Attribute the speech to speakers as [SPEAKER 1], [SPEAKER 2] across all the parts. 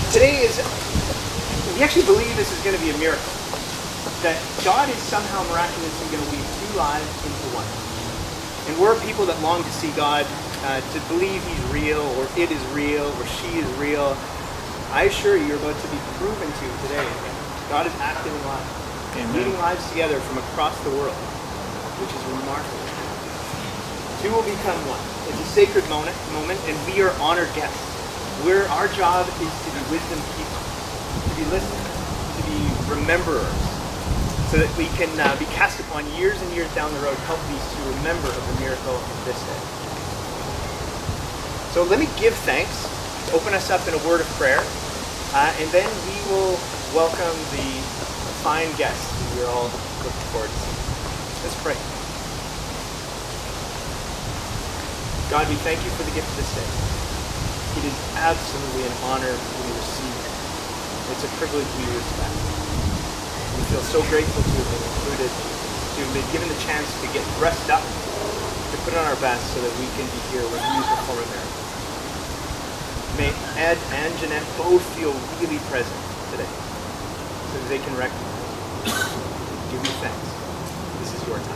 [SPEAKER 1] Today we actually believe this is going to be a miracle. That God is somehow miraculously going to weave two lives into one. And we're people that long to see God, to believe He's real, or it is real, or she is real. I assure you, you're about to be proven to today. God is active in lives. Leading lives together from across the world, which is remarkable. Two will become one. It's a sacred moment, and we are honored guests. Our job is to be wisdom people, to be listeners, to be rememberers, so that we can be cast upon years and years down the road, help these to remember of the miracle of this day. So let me give thanks, open us up in a word of prayer, and then we will welcome the fine guests we're all looking forward to seeing. Let's pray. God, we thank you for the gift of this day. It is absolutely an honor we receive. It's a privilege we respect. We feel so grateful to have been included, to have been given the chance to get dressed up, to put on our best so that we can be here when you perform a miracle. May Ed and Jannette both feel really present today, so that they can recognize, give you thanks. This is your time.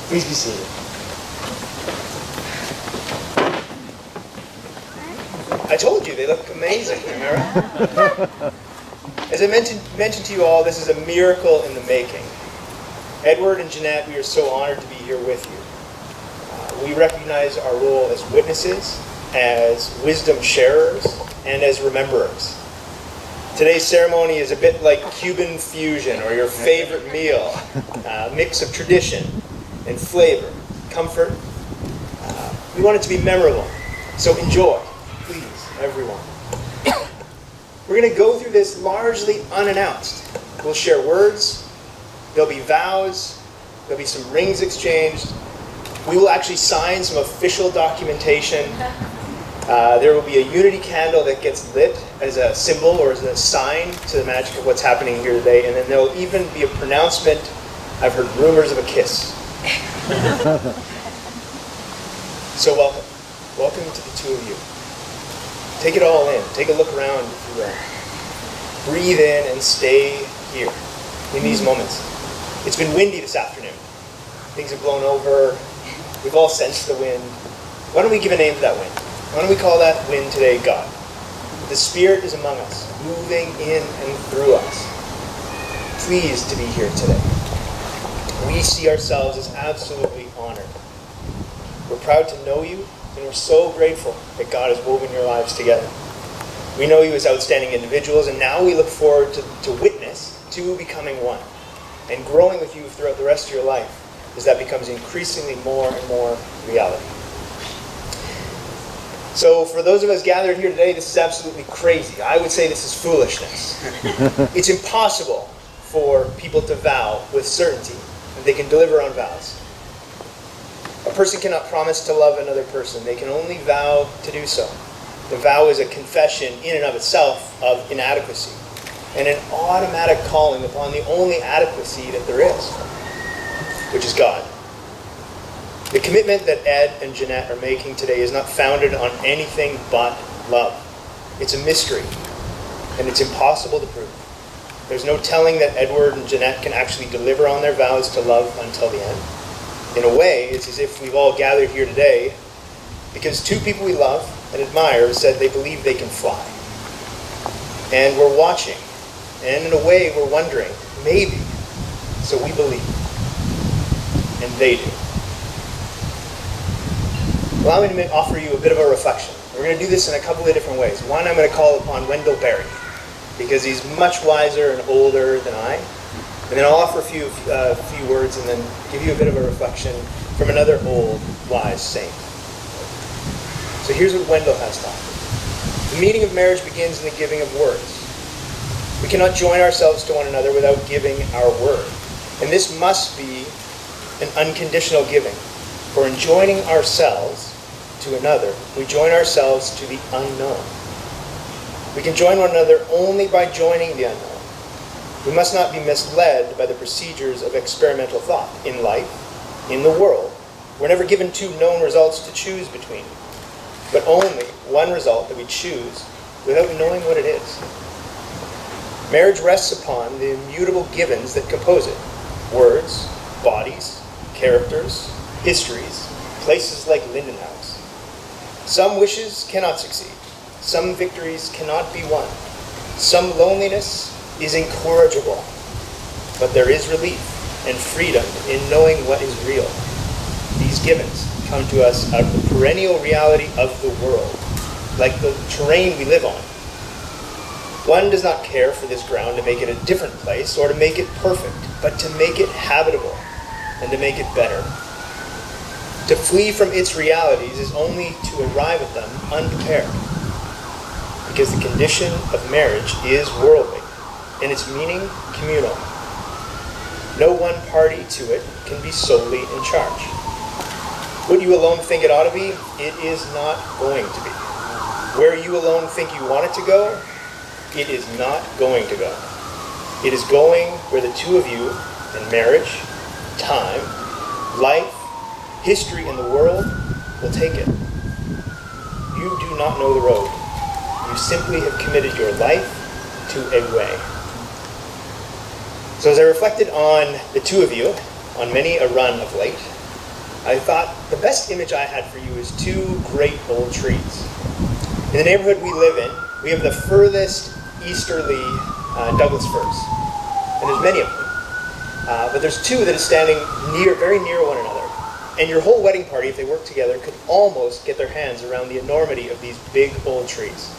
[SPEAKER 1] Please be seated. I told you, they look amazing, am I right? As I mentioned to you all, this is a miracle in the making. Edward and Jannette, we are so honored to be here with you. We recognize our role as witnesses, as wisdom sharers, and as rememberers. Today's ceremony is a bit like Cuban fusion or your favorite meal, a mix of tradition and flavor, comfort. We want it to be memorable, so enjoy, please, everyone. We're going to go through this largely unannounced. We'll share words, there'll be vows, there'll be some rings exchanged. We will actually sign some official documentation. There will be a unity candle that gets lit as a symbol or as a sign to the magic of what's happening here today. And then there'll even be a pronouncement. I've heard rumors of a kiss. So welcome. Welcome to the two of you. Take it all in. Take a look around if you will. Breathe in and stay here in these moments. It's been windy this afternoon. Things have blown over. We've all sensed the wind. Why don't we give a name to that wind? Why don't we call that wind today God? The Spirit is among us, moving in and through us. Pleased to be here today. We see ourselves as absolutely honored. We're proud to know you, and we're so grateful that God has woven your lives together. We know you as outstanding individuals, and now we look forward to witness to becoming one and growing with you throughout the rest of your life as that becomes increasingly more and more reality. So for those of us gathered here today, this is absolutely crazy. I would say this is foolishness. It's impossible for people to vow with certainty that they can deliver on vows. A person cannot promise to love another person. They can only vow to do so. The vow is a confession in and of itself of inadequacy, and an automatic calling upon the only adequacy that there is, which is God. The commitment that Ed and Jannette are making today is not founded on anything but love. It's a mystery, and it's impossible to prove. There's no telling that Edward and Jannette can actually deliver on their vows to love until the end. In a way, it's as if we've all gathered here today because two people we love and admire said they believe they can fly. And we're watching, and in a way we're wondering, maybe, so we believe. And they do. Allow me to offer you a bit of a reflection. We're going to do this in a couple of different ways. One, I'm going to call upon Wendell Berry, because he's much wiser and older than I. And then I'll offer a few words and then give you a bit of a reflection from another old, wise saint. So here's what Wendell has to offer. The meaning of marriage begins in the giving of words. We cannot join ourselves to one another without giving our word. And this must be an unconditional giving. For in joining ourselves to another, we join ourselves to the unknown. We can join one another only by joining the unknown. We must not be misled by the procedures of experimental thought. In life, in the world, we're never given two known results to choose between, but only one result that we choose without knowing what it is. Marriage rests upon the immutable givens that compose it: words, bodies, characters, histories, places like Linden House. Some wishes cannot succeed. Some victories cannot be won. Some loneliness is incorrigible. But there is relief and freedom in knowing what is real. These givens come to us out of the perennial reality of the world, like the terrain we live on. One does not care for this ground to make it a different place or to make it perfect, but to make it habitable and to make it better. To flee from its realities is only to arrive at them unprepared. Because the condition of marriage is worldly, and its meaning communal. No one party to it can be solely in charge. What you alone think it ought to be, it is not going to be. Where you alone think you want it to go, it is not going to go. It is going where the two of you in marriage, time, life, history, and the world will take it. You do not know the road. You simply have committed your life to a way. So as I reflected on the two of you, on many a run of late, I thought the best image I had for you is two great old trees. In the neighborhood we live in, we have the furthest easterly Douglas firs. And there's many of them. But there's two that are standing very near one another. And your whole wedding party, if they work together, could almost get their hands around the enormity of these big old trees.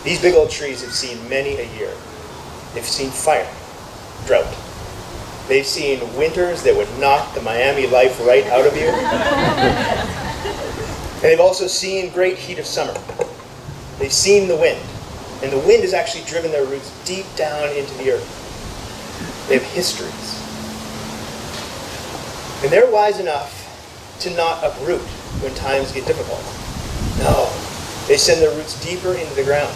[SPEAKER 1] These big old trees have seen many a year. They've seen fire, drought. They've seen winters that would knock the Miami life right out of you. And they've also seen great heat of summer. They've seen the wind. And the wind has actually driven their roots deep down into the earth. They have histories. And they're wise enough to not uproot when times get difficult. No, they send their roots deeper into the ground.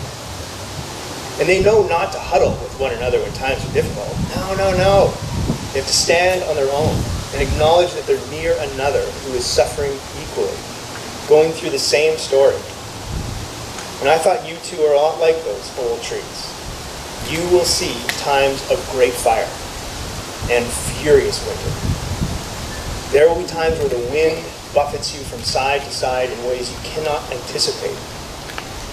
[SPEAKER 1] And they know not to huddle with one another when times are difficult. No. They have to stand on their own and acknowledge that they're near another who is suffering equally, going through the same story. And I thought you two are a lot like those old trees. You will see times of great fire and furious winter. There will be times where the wind buffets you from side to side in ways you cannot anticipate.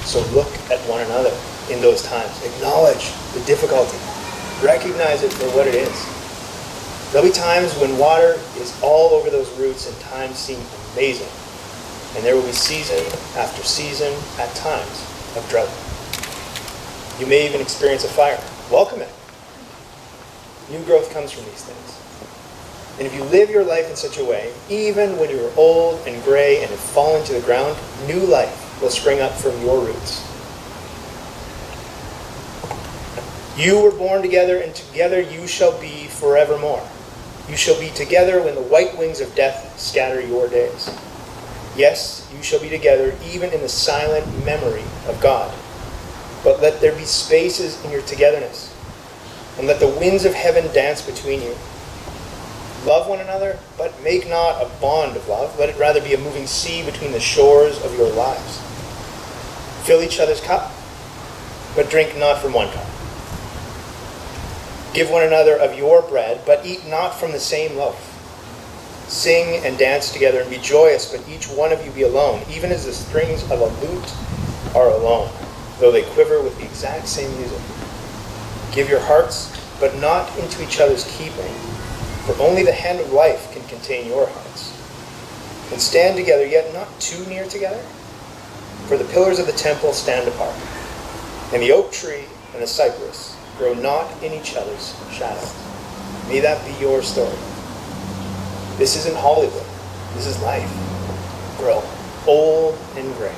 [SPEAKER 1] So look at one another in those times. Acknowledge the difficulty. Recognize it for what it is. There'll be times when water is all over those roots and times seem amazing. And there will be season after season at times of drought. You may even experience a fire. Welcome it. New growth comes from these things. And if you live your life in such a way, even when you are old and gray and have fallen to the ground, new life will spring up from your roots. You were born together, and together you shall be forevermore. You shall be together when the white wings of death scatter your days.
[SPEAKER 2] Yes, you shall be together even in the silent memory of God. But let there be spaces in your togetherness, and let the winds of heaven dance between you. Love one another, but make not a bond of love. Let it rather be a moving sea between the shores of your lives. Fill each other's cup, but drink not from one cup. Give one another of your bread, but eat not from the same loaf. Sing and dance together and be joyous, but each one of you be alone, even as the strings of a lute are alone, though they quiver with the exact same music. Give your hearts, but not into each other's keeping, for only the hand of life can contain your hearts. And stand together, yet not too near together, for the pillars of the temple stand apart, and the oak tree and the cypress grow not in each other's shadow. May that be your story. This isn't Hollywood. This is life. Grow old and gray.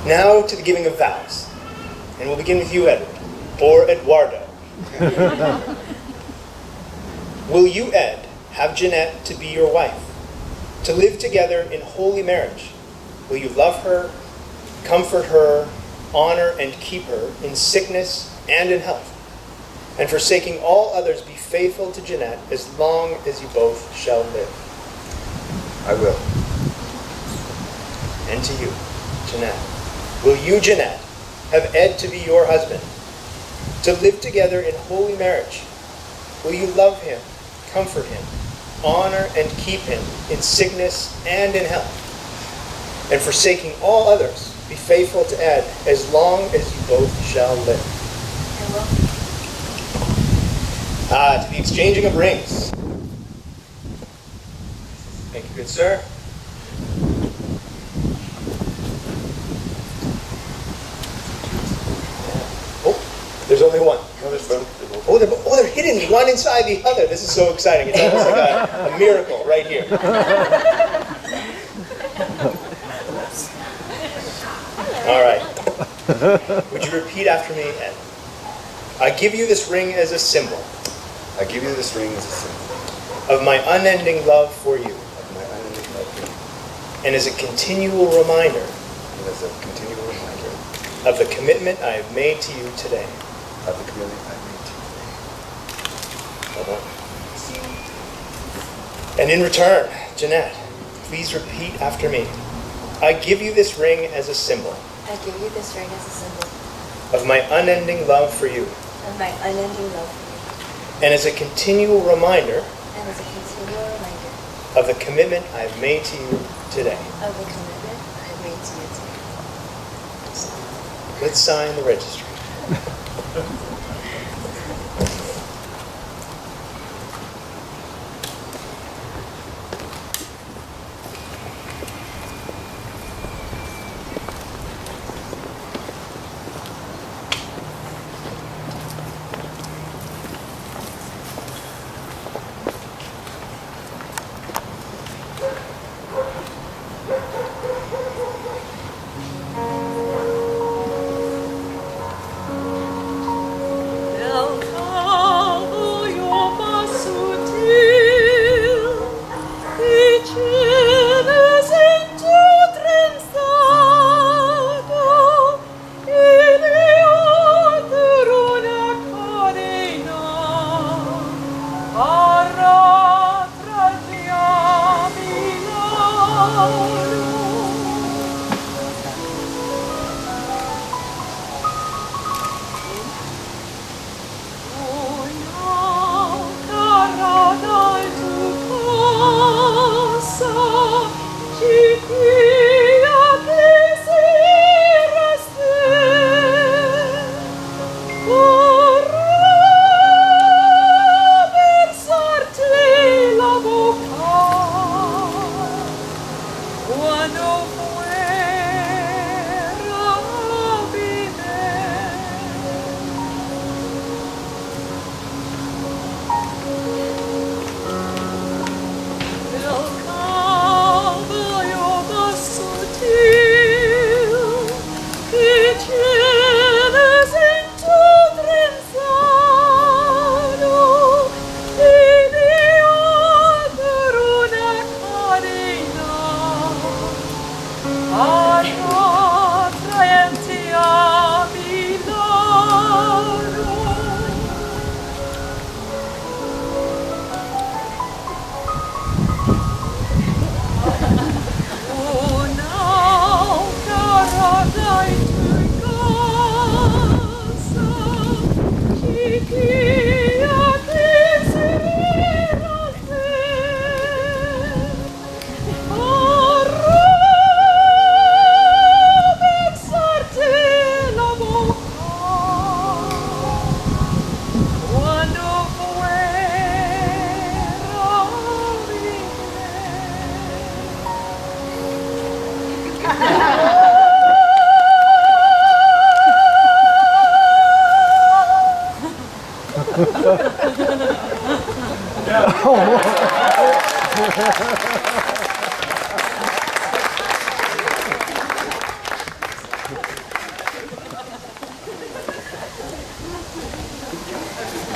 [SPEAKER 2] Now to the giving of vows. And we'll begin with you, Edward, or Eduardo. Will you, Ed, have Jannette to be your wife, to live together in holy marriage? Will you love her, comfort her, honor and keep her in sickness and in health? And forsaking all others, be faithful to Jannette as long as you both shall live.
[SPEAKER 3] I will.
[SPEAKER 2] And to you, Jannette. Will you, Jannette, have Ed to be your husband, to live together in holy marriage? Will you love him, comfort him, honor and keep him in sickness and in health? And forsaking all others, be faithful to Ed as long as you both shall live.
[SPEAKER 4] I will.
[SPEAKER 2] To the exchanging of rings. Thank you, good sir. Oh, there's only one.
[SPEAKER 3] No, there's both.
[SPEAKER 2] They're hidden, one inside the other. This is so exciting. It's almost like a miracle right here. All right. Would you repeat after me, Ed? I give you this ring as a symbol
[SPEAKER 3] I give you this ring as a symbol
[SPEAKER 2] of my unending love for you,
[SPEAKER 3] of my unending love for you,
[SPEAKER 2] and as a continual reminder
[SPEAKER 3] and as a continual reminder
[SPEAKER 2] of the commitment I have made to you today.
[SPEAKER 3] of the commitment I made to you today.
[SPEAKER 2] Well done. And in return, Jannette, please repeat after me. I give you this ring as a symbol
[SPEAKER 4] I give you this ring as a symbol
[SPEAKER 2] of my unending love for you,
[SPEAKER 4] of my unending love for you,
[SPEAKER 2] and as a continual reminder
[SPEAKER 4] and as a continual reminder
[SPEAKER 2] of the commitment I have made to you today.
[SPEAKER 4] of the commitment I have made to you today.
[SPEAKER 2] Let's sign the registry.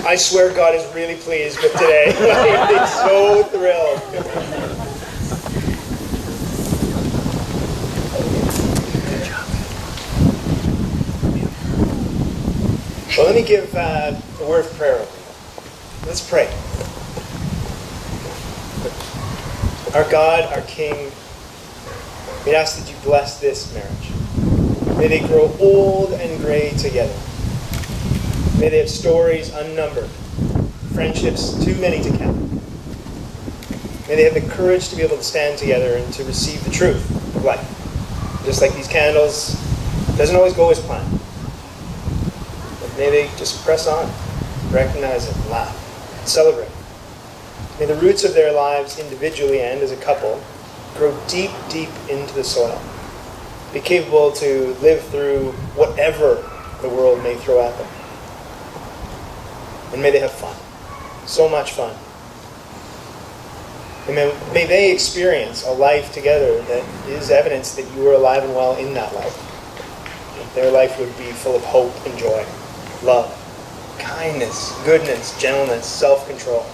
[SPEAKER 2] I swear God is really pleased with today. He's so thrilled. Well, let me give a word of prayer. Let's pray. Our God, our King, we ask that you bless this marriage. May they grow old and gray together. May they have stories unnumbered, friendships too many to count. May they have the courage to be able to stand together and to receive the truth of life. Just like these candles, it doesn't always go as planned. But may they just press on, recognize it, laugh, celebrate. May the roots of their lives individually and as a couple grow deep, deep into the soil. Be capable to live through whatever the world may throw at them. And may they have fun. So much fun. And may they experience a life together that is evidence that you are alive and well in that life. That their life would be full of hope and joy, love, kindness, goodness, gentleness, self-control.